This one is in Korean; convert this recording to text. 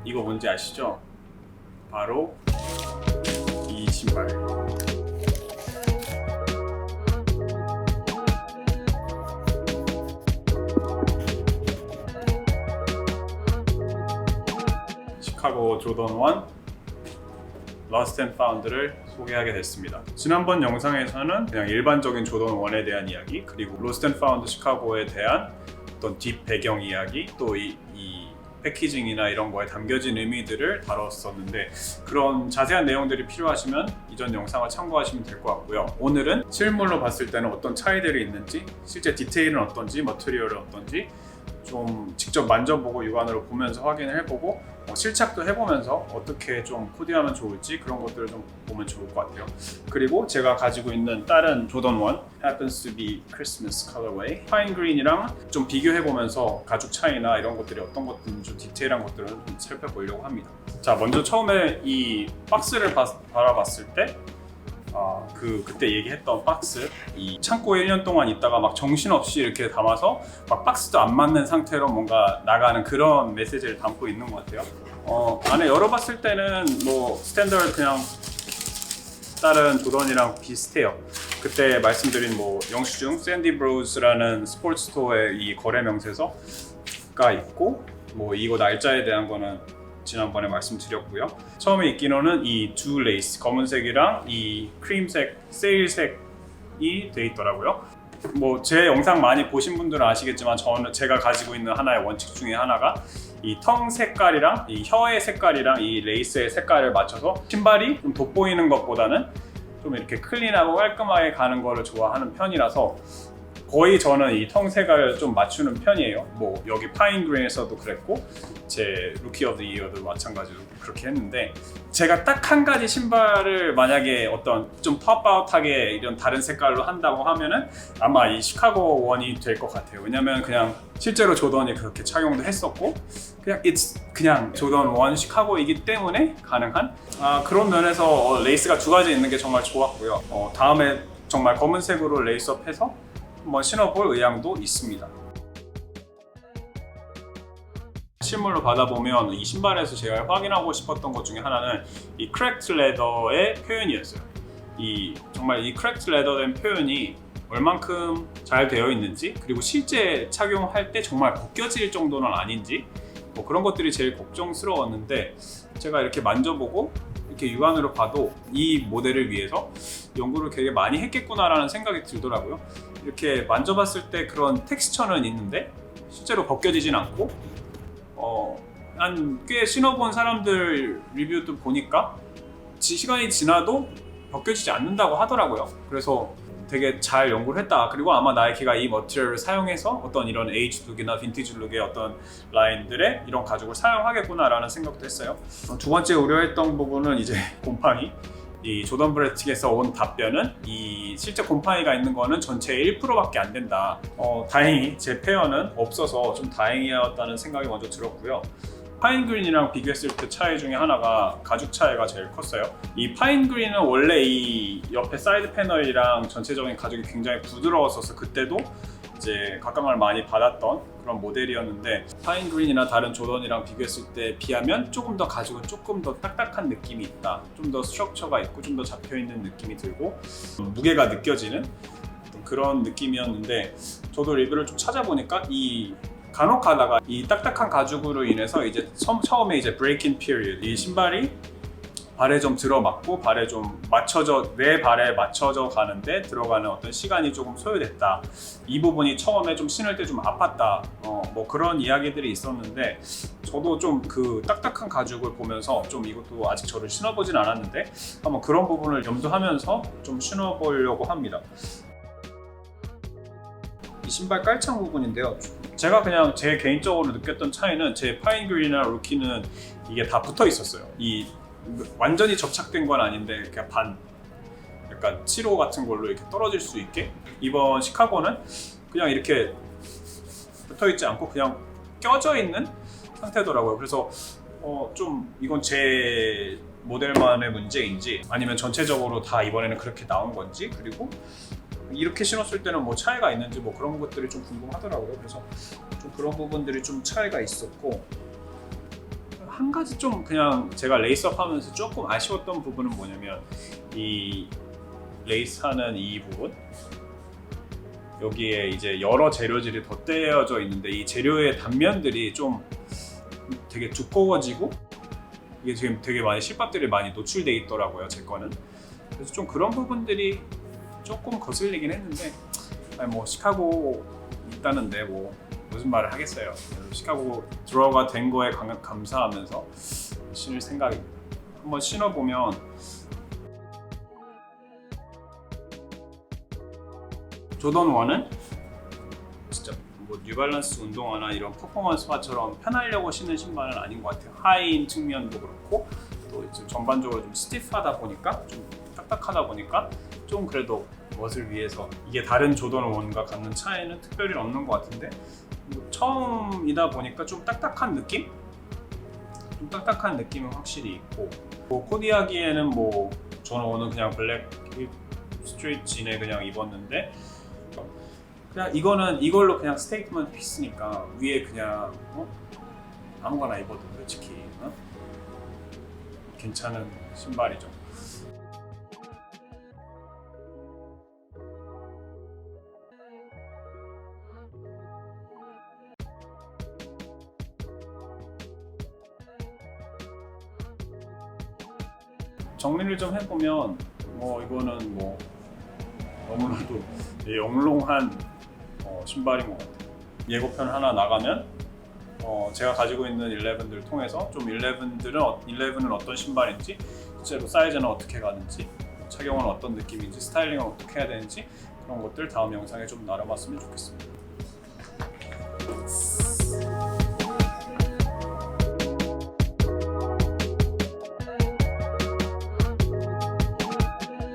이거 뭔지 아시죠? 바로 이 신발. 시카고 조던 1 Lost and Found를 소개하게 됐습니다. 지난번 영상에서는 그냥 일반적인 조던 1에 대한 이야기, 그리고 Lost and Found 시카고에 대한 어떤 뒷 배경 이야기, 또 이 패키징이나 이런 거에 담겨진 의미들을 다뤘었는데, 그런 자세한 내용들이 필요하시면 이전 영상을 참고하시면 될 것 같고요. 오늘은 실물로 봤을 때는 어떤 차이들이 있는지, 실제 디테일은 어떤지, 머티리얼은 어떤지 좀 직접 만져보고 육안으로 보면서 확인을 해보고 실착도 해보면서 어떻게 좀 코디하면 좋을지 그런 것들을 좀 보면 좋을 것 같아요. 그리고 제가 가지고 있는 다른 조던 1 Happens to be Christmas Colorway 파인 그린이랑 좀 비교해보면서 가죽 차이나 이런 것들이 어떤 것들인지 좀 디테일한 것들을 좀 살펴보려고 합니다. 자, 먼저 처음에 이 박스를 바라봤을 때 그때 얘기했던 박스, 이 창고에 1년 동안 있다가 막 정신없이 이렇게 담아서 막 박스도 안 맞는 상태로 뭔가 나가는 그런 메시지를 담고 있는 것 같아요. 안에 열어봤을 때는 뭐 스탠더드 그냥 다른 조던이랑 비슷해요. 그때 말씀드린 뭐 영수증 샌디 브로우즈라는 스포츠 스토어의 이 거래 명세서가 있고, 뭐 이거 날짜에 대한 거는 지난번에 말씀드렸고요. 처음에 있기로는 이 두 레이스, 검은색이랑 이 크림색, 세일색이 돼 있더라고요. 뭐 제 영상 많이 보신 분들은 아시겠지만 제가 가지고 있는 하나의 원칙 중에 하나가 이 텅 색깔이랑 이 혀의 색깔이랑 이 레이스의 색깔을 맞춰서 신발이 좀 돋보이는 것보다는 좀 이렇게 클린하고 깔끔하게 가는 거를 좋아하는 편이라서 거의 저는 이 텅 색을 좀 맞추는 편이에요. 뭐 여기 파인 그린에서도 그랬고 제 루키 오브 더 이어도 마찬가지로 그렇게 했는데, 제가 딱 한 가지 신발을 만약에 어떤 좀 팝아웃하게 이런 다른 색깔로 한다고 하면은 아마 이 시카고 원이 될 것 같아요. 왜냐면 그냥 실제로 조던이 그렇게 착용도 했었고 그냥 조던 1 시카고이기 때문에 가능한 그런 면에서 레이스가 두 가지 있는 게 정말 좋았고요. 다음에 정말 검은색으로 레이스업해서 한번 신어볼 의향도 있습니다. 실물로 받아보면 이 신발에서 제가 확인하고 싶었던 것 중에 하나는 이 크랙트 레더의 표현이었어요. 정말 이 크랙트 레더된 표현이 얼만큼 잘 되어 있는지, 그리고 실제 착용할 때 정말 벗겨질 정도는 아닌지, 뭐 그런 것들이 제일 걱정스러웠는데, 제가 이렇게 만져보고 이렇게 육안으로 봐도 이 모델을 위해서 연구를 되게 많이 했겠구나라는 생각이 들더라고요. 이렇게 만져봤을 때 그런 텍스처는 있는데 실제로 벗겨지진 않고, 한 꽤 신어본 사람들 리뷰도 보니까 시간이 지나도 벗겨지지 않는다고 하더라고요. 그래서 되게 잘 연구를 했다. 그리고 아마 나이키가 이 머티리얼을 사용해서 어떤 이런 에이지 룩이나 빈티지 룩의 어떤 라인들의 이런 가죽을 사용하겠구나라는 생각도 했어요. 두 번째 우려했던 부분은 이제 곰팡이. 이 조던 브레틱에서 온 답변은 이 실제 곰팡이가 있는 거는 전체의 1%밖에 안 된다. 다행히 제 페어는 없어서 좀 다행이었다는 생각이 먼저 들었고요. 파인 그린이랑 비교했을 때 차이 중에 하나가 가죽 차이가 제일 컸어요. 이 파인 그린은 원래 이 옆에 사이드 패널이랑 전체적인 가죽이 굉장히 부드러웠어서 그때도 이제 각광을 많이 받았던 그런 모델이었는데, 파인 그린이나 다른 조던이랑 비교했을 때 비하면 조금 더 가죽은 조금 더 딱딱한 느낌이 있다. 좀 더 스트럭처가 있고 좀 더 잡혀있는 느낌이 들고 무게가 느껴지는 그런 느낌이었는데, 저도 리뷰를 좀 찾아보니까 간혹 가다가 이 딱딱한 가죽으로 인해서 이제 처음에 이제 브레이킹 피리어드, 이 신발이 발에 좀 들어맞고 발에 좀 내 발에 맞춰져 가는데 들어가는 어떤 시간이 조금 소요됐다. 이 부분이 처음에 좀 신을 때 좀 아팠다. 뭐 그런 이야기들이 있었는데, 저도 좀 그 딱딱한 가죽을 보면서 좀 이것도 아직 저를 신어보진 않았는데 한번 그런 부분을 염두하면서 좀 신어보려고 합니다. 이 신발 깔창 부분인데요. 제가 그냥 제 개인적으로 느꼈던 차이는 제 파인 그린이나 루키는 이게 다 붙어 있었어요. 완전히 접착된 건 아닌데 그냥 약간 치로 같은 걸로 이렇게 떨어질 수 있게. 이번 시카고는 그냥 이렇게 붙어 있지 않고 그냥 껴져 있는 상태더라고요. 그래서 좀 이건 제 모델만의 문제인지 아니면 전체적으로 다 이번에는 그렇게 나온 건지, 그리고 이렇게 신었을 때는 뭐 차이가 있는지 뭐 그런 것들이 좀 궁금하더라고요. 그래서 좀 그런 부분들이 좀 차이가 있었고, 한 가지 좀 그냥 제가 레이스업 하면서 조금 아쉬웠던 부분은 뭐냐면 이 레이스하는 이 부분 여기에 이제 여러 재료들이 덧대어져 있는데 이 재료의 단면들이 좀 되게 두꺼워지고 이게 지금 되게 많이 실밥들이 많이 노출돼 있더라고요, 제 거는. 그래서 좀 그런 부분들이 조금 거슬리긴 했는데 아니 뭐 시카고 있다는데 뭐 무슨 말을 하겠어요. 시카고 들어가 된 거에 감사하면서 신을 생각입니다. 한번 신어보면 조던 1은 진짜 뭐 뉴발란스 운동화나 이런 퍼포먼스화처럼 편하려고 신는 신발은 아닌 것 같아요. 하이인 측면도 그렇고 또 이제 전반적으로 좀 스티프하다 보니까 좀 딱딱하다 보니까 좀 그래도 멋을 위해서 이게 다른 조던 1과 갖는 차이는 특별히 없는 것 같은데 처음이다 보니까 좀 딱딱한 느낌? 좀 딱딱한 느낌은 확실히 있고 뭐 코디하기에는 뭐 저는 오늘 그냥 블랙 스트레이트 진에 그냥 입었는데 그냥 이걸로 그냥 스테이트먼트 피스니까 위에 그냥 아무거나 입어도 솔직히 괜찮은 신발이죠. 정리를 좀 해보면 이거는 뭐 너무나도 영롱한 신발인 것 같아요. 예고편 하나 나가면 제가 가지고 있는 11들 통해서 좀 11은 어떤 신발인지 실제로 사이즈는 어떻게 가는지 착용은 어떤 느낌인지 스타일링은 어떻게 해야 되는지 그런 것들 다음 영상에 좀 나눠봤으면 좋겠습니다.